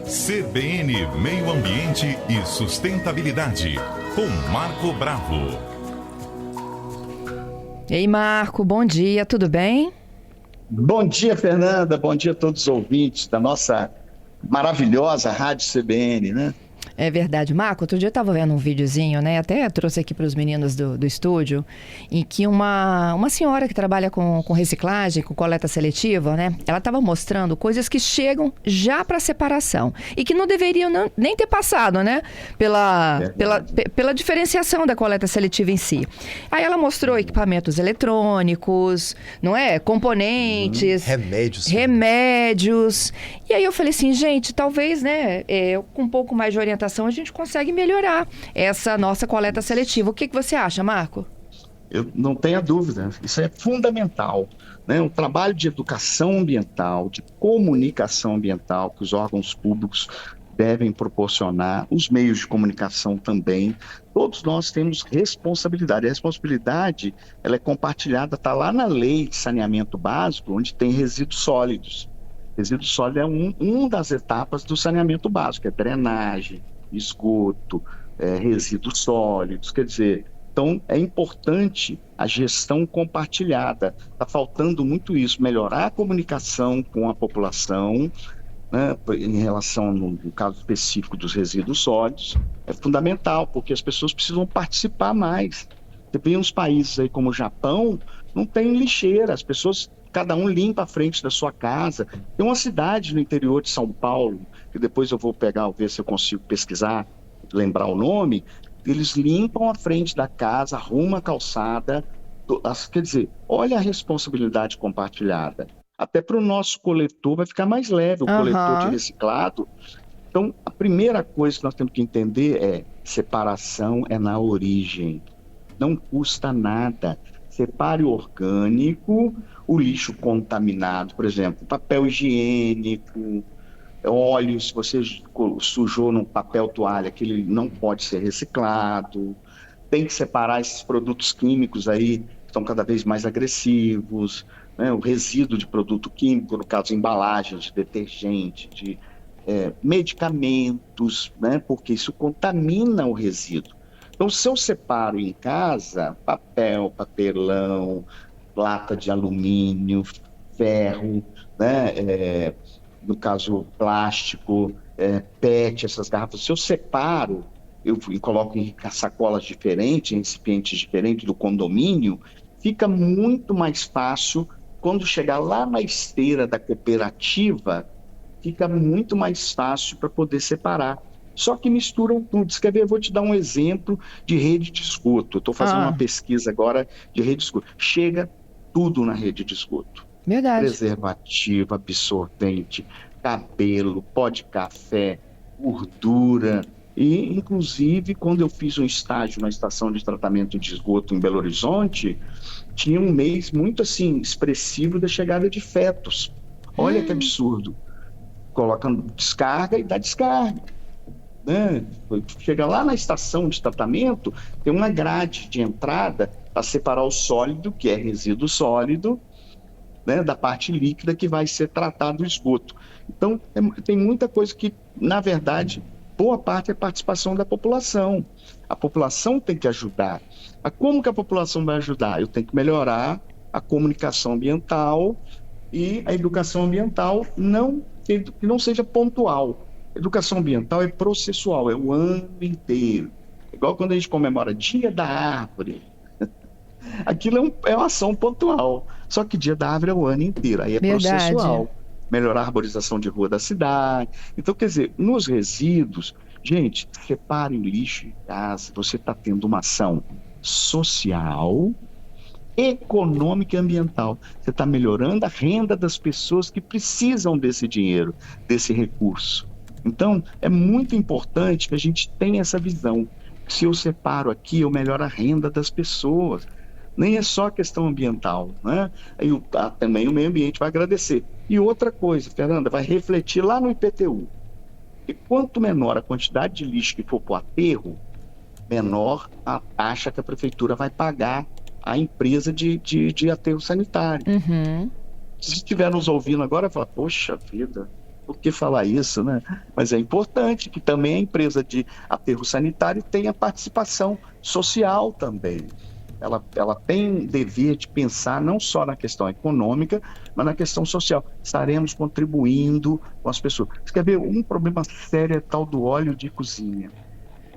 CBN Meio Ambiente e Sustentabilidade, com Marco Bravo. Ei, Marco, bom dia, tudo bem? Bom dia, Fernanda. Bom dia a todos os ouvintes da nossa maravilhosa Rádio CBN, né? É verdade, Marco. Outro dia eu estava vendo um videozinho, né? Até trouxe aqui para os meninos do estúdio, em que uma senhora que trabalha com reciclagem, com coleta seletiva, né? Ela estava mostrando coisas que chegam já para separação e que não deveriam nem ter passado, né? Pela diferenciação da coleta seletiva em si. Aí ela mostrou equipamentos eletrônicos, não é? Componentes. Remédios. E aí eu falei assim, gente, talvez, né? Com um pouco mais de orientação, a gente consegue melhorar essa nossa coleta seletiva. O que você acha, Marco? Eu não tenho dúvida, isso é fundamental, né? Um trabalho de educação ambiental, de comunicação ambiental que os órgãos públicos devem proporcionar, os meios de comunicação também. Todos nós temos responsabilidade. A responsabilidade, ela é compartilhada, está lá na lei de saneamento básico, onde tem resíduos sólidos. Resíduo sólido é uma das etapas do saneamento básico, é drenagem, esgoto, resíduos sólidos, quer dizer, então é importante a gestão compartilhada. Está faltando muito isso, melhorar a comunicação com a população, né, em relação, no caso específico dos resíduos sólidos, é fundamental, porque as pessoas precisam participar mais. Você vê uns países aí como o Japão, não tem lixeira, as pessoas, cada um limpa a frente da sua casa. Tem uma cidade no interior de São Paulo, que depois eu vou pegar, ver se eu consigo pesquisar, lembrar o nome, eles limpam a frente da casa, arrumam a calçada, quer dizer, olha a responsabilidade compartilhada. Até para o nosso coletor vai ficar mais leve, o coletor de reciclado. Então, a primeira coisa que nós temos que entender é: separação é na origem. Não custa nada. Separe o orgânico, o lixo contaminado, por exemplo, papel higiênico, óleo, se você sujou num papel toalha, aquele não pode ser reciclado. Tem que separar esses produtos químicos aí, que estão cada vez mais agressivos, né? O resíduo de produto químico, no caso, embalagens de detergente, de medicamentos, né? Porque isso contamina o resíduo. Então, se eu separo em casa papel, papelão, lata de alumínio, ferro, né? No caso plástico, PET, essas garrafas, se eu separo, e coloco em sacolas diferentes, em recipientes diferentes do condomínio, fica muito mais fácil. Quando chegar lá na esteira da cooperativa, fica muito mais fácil para poder separar. Só que misturam tudo. Você quer ver? Eu vou te dar um exemplo de rede de esgoto. Eu estou fazendo uma pesquisa agora de rede de esgoto. Chega tudo na rede de esgoto. Verdade. Preservativo, absorvente, cabelo, pó de café, gordura. E, inclusive, quando eu fiz um estágio na estação de tratamento de esgoto em Belo Horizonte, tinha um mês muito, assim, expressivo da chegada de fetos. Olha que absurdo. Colocando descarga e dá descarga, né? Chega lá na estação de tratamento, tem uma grade de entrada para separar o sólido, que é resíduo sólido, né, da parte líquida que vai ser tratado o esgoto. Então, tem muita coisa que, na verdade, boa parte é participação da população. A população tem que ajudar. Mas como que a população vai ajudar? Eu tenho que melhorar a comunicação ambiental e a educação ambiental que não seja pontual. Educação ambiental é processual, é o ano inteiro. Igual quando a gente comemora Dia da Árvore. Aquilo é uma ação pontual. Só que Dia da Árvore é o ano inteiro, aí é processual. Melhorar a arborização de rua da cidade. Então, quer dizer, nos resíduos, gente, separe o lixo em casa. Você está tendo uma ação social, econômica e ambiental. Você está melhorando a renda das pessoas que precisam desse dinheiro, desse recurso. Então, é muito importante que a gente tenha essa visão. Se eu separo aqui, eu melhoro a renda das pessoas. Nem é só questão ambiental, né? Aí também o meio ambiente vai agradecer. E outra coisa, Fernanda, vai refletir lá no IPTU. E quanto menor a quantidade de lixo que for para o aterro, menor a taxa que a prefeitura vai pagar à empresa de aterro sanitário. Se estiver nos ouvindo agora, fala, poxa vida, por que falar isso, né? Mas é importante que também a empresa de aterro sanitário tenha participação social também. Ela tem dever de pensar não só na questão econômica, mas na questão social. Estaremos contribuindo com as pessoas. Você quer ver um problema sério é tal do óleo de cozinha,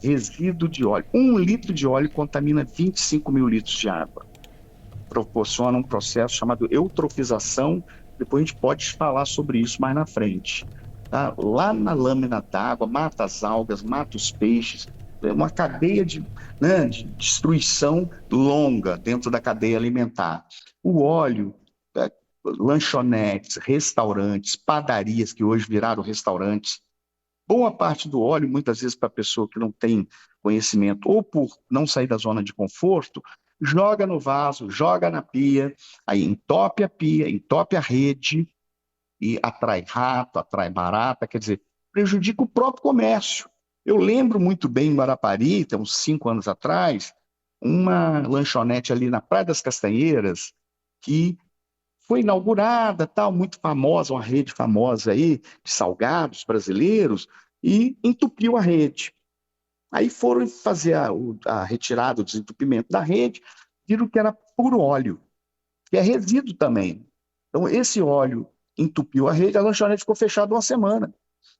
resíduo de óleo. 1 litro de óleo contamina 25 mil litros de água. Proporciona um processo chamado eutrofização. Depois a gente pode falar sobre isso mais na frente. Tá? Lá na lâmina d'água, mata as algas, mata os peixes. É uma cadeia de destruição longa dentro da cadeia alimentar. O óleo, lanchonetes, restaurantes, padarias, que hoje viraram restaurantes, boa parte do óleo, muitas vezes para a pessoa que não tem conhecimento ou por não sair da zona de conforto, joga no vaso, joga na pia, aí entope a pia, entope a rede e atrai rato, atrai barata, quer dizer, prejudica o próprio comércio. Eu lembro muito bem em Guarapari, tem uns 5 anos atrás, uma lanchonete ali na Praia das Castanheiras, que foi inaugurada, tal, muito famosa, uma rede famosa aí de salgados brasileiros, e entupiu a rede. Aí foram fazer a retirada, o desentupimento da rede, viram que era puro óleo, que é resíduo também. Então, esse óleo entupiu a rede, a lanchonete ficou fechada 1 semana.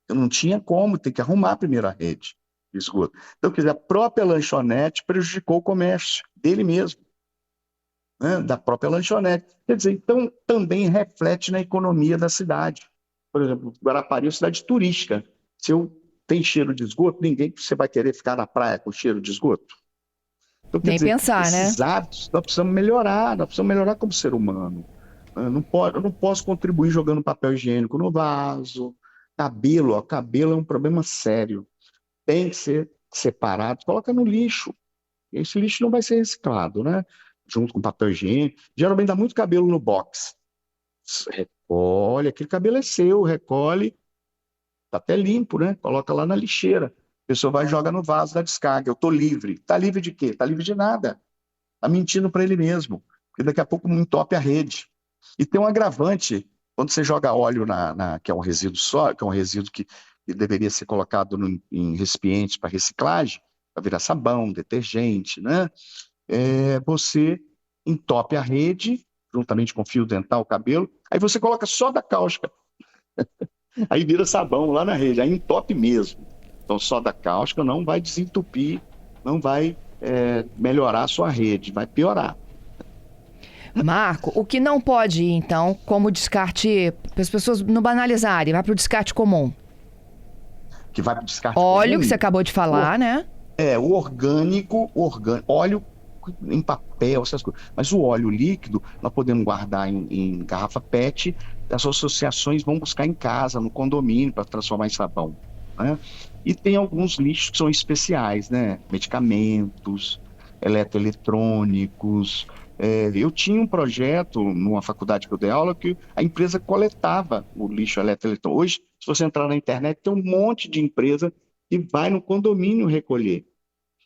Eu não tinha como, tem que arrumar primeiro a rede de esgoto. Então, quer dizer, a própria lanchonete prejudicou o comércio dele mesmo, né, da própria lanchonete. Quer dizer, então também reflete na economia da cidade. Por exemplo, Guarapari é uma cidade turística. Se eu tenho cheiro de esgoto, você vai querer ficar na praia com cheiro de esgoto. Então, quer Nem dizer, pensar, né? esses hábitos nós precisamos melhorar como ser humano. Eu não posso contribuir jogando papel higiênico no vaso, cabelo, cabelo é um problema sério. Tem que ser separado, coloca no lixo. Esse lixo não vai ser reciclado, né? Junto com papel higiênico. Geralmente dá muito cabelo no box. Recolhe, aquele cabelo é seu, recolhe, tá até limpo, né? Coloca lá na lixeira. A pessoa vai e joga no vaso da descarga. Eu tô livre. Tá livre de quê? Tá livre de nada. Tá mentindo para ele mesmo. Porque daqui a pouco não entope a rede. E tem um agravante, quando você joga óleo que é um resíduo só, que é um resíduo que deveria ser colocado em recipientes para reciclagem, para virar sabão, detergente, né? Você entope a rede, juntamente com fio dental, cabelo, aí você coloca só da cáustica, aí vira sabão lá na rede, aí entope mesmo. Então, só da cáustica não vai desentupir, não vai melhorar a sua rede, vai piorar. Marco, o que não pode ir, então, como descarte, para as pessoas não banalizarem, vai para o descarte comum. Que vai para o descarte Óleo, comum, que você acabou de falar, né? o orgânico, óleo em papel, essas coisas. Mas o óleo líquido, nós podemos guardar em garrafa PET, as associações vão buscar em casa, no condomínio, para transformar em sabão, né? E tem alguns lixos que são especiais, né? Medicamentos, eletroeletrônicos. Eu tinha um projeto numa faculdade que eu dei aula que a empresa coletava o lixo eletroeletrônico. Hoje, se você entrar na internet, tem um monte de empresa que vai no condomínio recolher.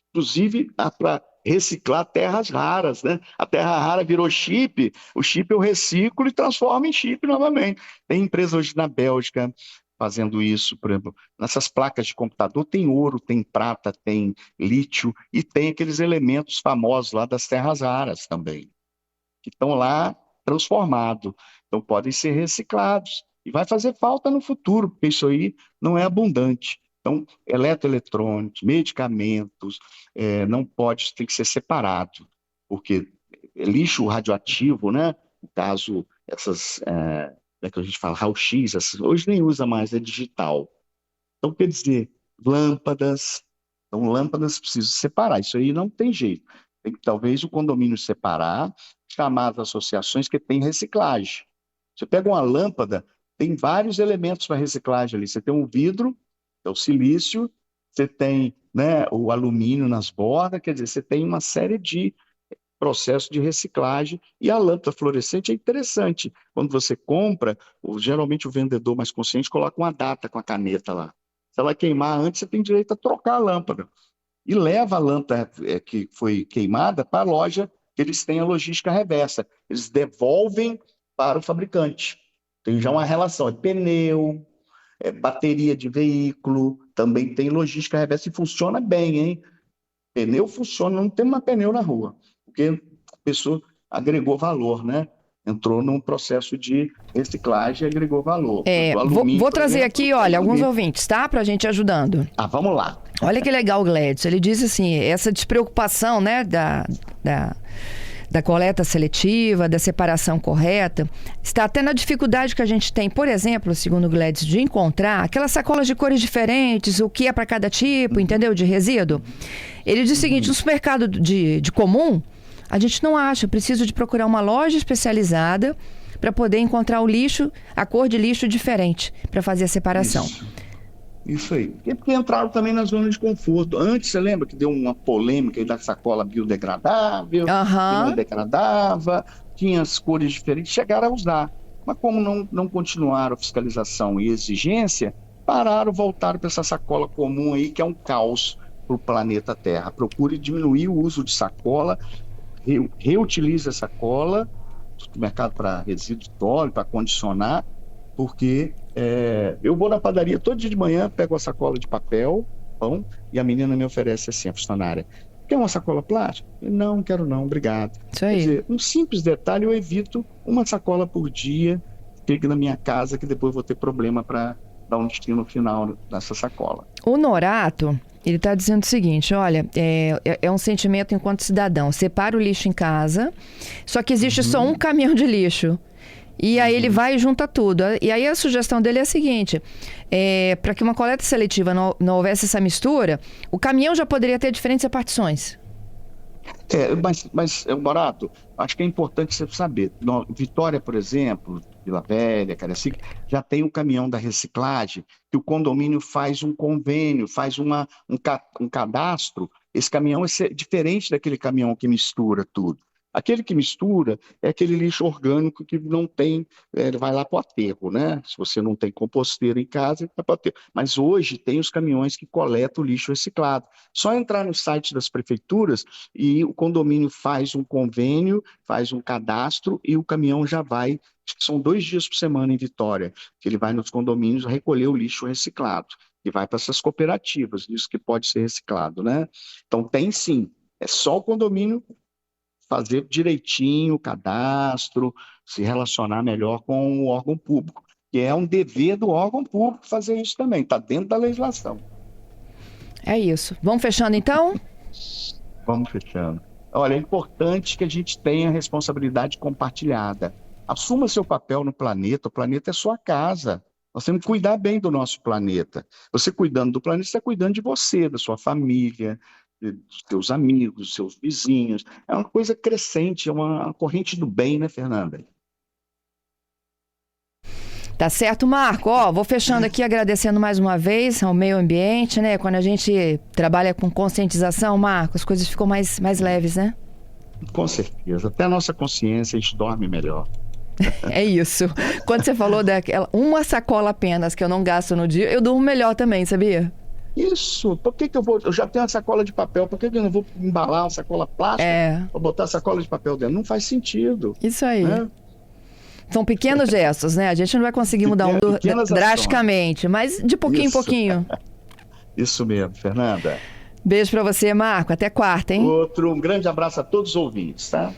Inclusive para reciclar terras raras, né? A terra rara virou chip, o chip eu reciclo e transformo em chip novamente. Tem empresa hoje na Bélgica fazendo isso, por exemplo, nessas placas de computador tem ouro, tem prata, tem lítio e tem aqueles elementos famosos lá das terras raras também, que estão lá transformados. Então podem ser reciclados e vai fazer falta no futuro, porque isso aí não é abundante. Então, eletroeletrônicos, medicamentos, não pode, tem que ser separado, porque lixo radioativo, né? No caso, essas, como é que a gente fala, raio-x, hoje nem usa mais, é digital. Então, quer dizer, lâmpadas, então lâmpadas precisam separar, isso aí não tem jeito. Tem que talvez o condomínio separar, chamar as associações que tem reciclagem. Você pega uma lâmpada, tem vários elementos para reciclagem ali. Você tem um vidro, é o silício, você tem, né, o alumínio nas bordas, quer dizer, você tem uma série de processos de reciclagem, e a lâmpada fluorescente é interessante. Quando você compra, geralmente o vendedor mais consciente coloca uma data com a caneta lá. Se ela queimar antes, você tem direito a trocar a lâmpada. E leva a lâmpada que foi queimada para a loja, que eles têm a logística reversa. Eles devolvem para o fabricante. Tem já uma relação, é pneu, bateria de veículo, também tem logística reversa e funciona bem, hein? Pneu funciona, não tem mais pneu na rua, porque a pessoa agregou valor, né? Entrou num processo de reciclagem e agregou valor. Vou trazer aqui, olha, alguns ouvintes, tá? Pra gente ajudando. Vamos lá. Olha que legal, Gledson. Ele diz assim, essa despreocupação, né, da coleta seletiva, da separação correta, está até na dificuldade que a gente tem, por exemplo, segundo o Gledson, de encontrar aquelas sacolas de cores diferentes, o que é para cada tipo, entendeu, de resíduo. Ele diz o seguinte, no supermercado de comum, a gente não acha, preciso de procurar uma loja especializada para poder encontrar o lixo, a cor de lixo diferente, para fazer a separação. Isso aí. Porque entraram também na zona de conforto. Antes, você lembra que deu uma polêmica aí da sacola biodegradável, que não degradava, tinha as cores diferentes, chegaram a usar. Mas como não continuaram a fiscalização e exigência, voltaram para essa sacola comum aí, que é um caos para o planeta Terra. Procure diminuir o uso de sacola, reutilize a sacola, no mercado para resíduos sólidos, para condicionar, porque eu vou na padaria todo dia de manhã, pego a sacola de papel, pão, e a menina me oferece assim, a funcionária, quer uma sacola plástica? Não, quero não, obrigado. Isso aí. Quer dizer, um simples detalhe, eu evito uma sacola por dia, fique na minha casa, que depois vou ter problema para dar um destino final dessa sacola. O Norato, ele está dizendo o seguinte, olha, é um sentimento enquanto cidadão, separa o lixo em casa, só que existe só um caminhão de lixo. E aí ele vai e junta tudo. E aí a sugestão dele é a seguinte, para que uma coleta seletiva não houvesse essa mistura, o caminhão já poderia ter diferentes repartições. Mas Morato, acho que é importante você saber. Vitória, por exemplo, Vila Velha, Cariacica, já tem um caminhão da reciclagem, que o condomínio faz um convênio, faz um cadastro. Esse caminhão é diferente daquele caminhão que mistura tudo. Aquele que mistura é aquele lixo orgânico que não tem, ele vai lá para o aterro, né? Se você não tem composteira em casa, ele vai para o aterro. Mas hoje tem os caminhões que coletam o lixo reciclado. Só entrar no site das prefeituras e o condomínio faz um convênio, faz um cadastro e o caminhão já vai, são 2 dias por semana em Vitória, que ele vai nos condomínios recolher o lixo reciclado, que vai para essas cooperativas, isso que pode ser reciclado, né? Então tem sim, é só o condomínio fazer direitinho o cadastro, se relacionar melhor com o órgão público, que é um dever do órgão público fazer isso também, está dentro da legislação. É isso. Vamos fechando então? Vamos fechando. Olha, é importante que a gente tenha responsabilidade compartilhada. Assuma seu papel no planeta, o planeta é sua casa. Nós temos que cuidar bem do nosso planeta. Você cuidando do planeta, você está cuidando de você, da sua família, dos seus amigos, dos seus vizinhos. É uma coisa crescente, é uma corrente do bem, né, Fernanda? Tá certo, Marco. Vou fechando aqui agradecendo mais uma vez ao meio ambiente, né? Quando a gente trabalha com conscientização, Marco, as coisas ficam mais leves, né? Com certeza. Até a nossa consciência, a gente dorme melhor. É isso. Quando você falou daquela uma sacola apenas que eu não gasto no dia, eu durmo melhor também, sabia? Isso, por que eu já tenho uma sacola de papel, por que eu não vou embalar uma sacola plástica para botar a sacola de papel dentro? Não faz sentido. Isso aí. Né? São pequenos gestos, né? A gente não vai conseguir mudar drasticamente, mas de pouquinho em pouquinho. Isso mesmo, Fernanda. Beijo para você, Marco. Até quarta, hein? Um grande abraço a todos os ouvintes, tá?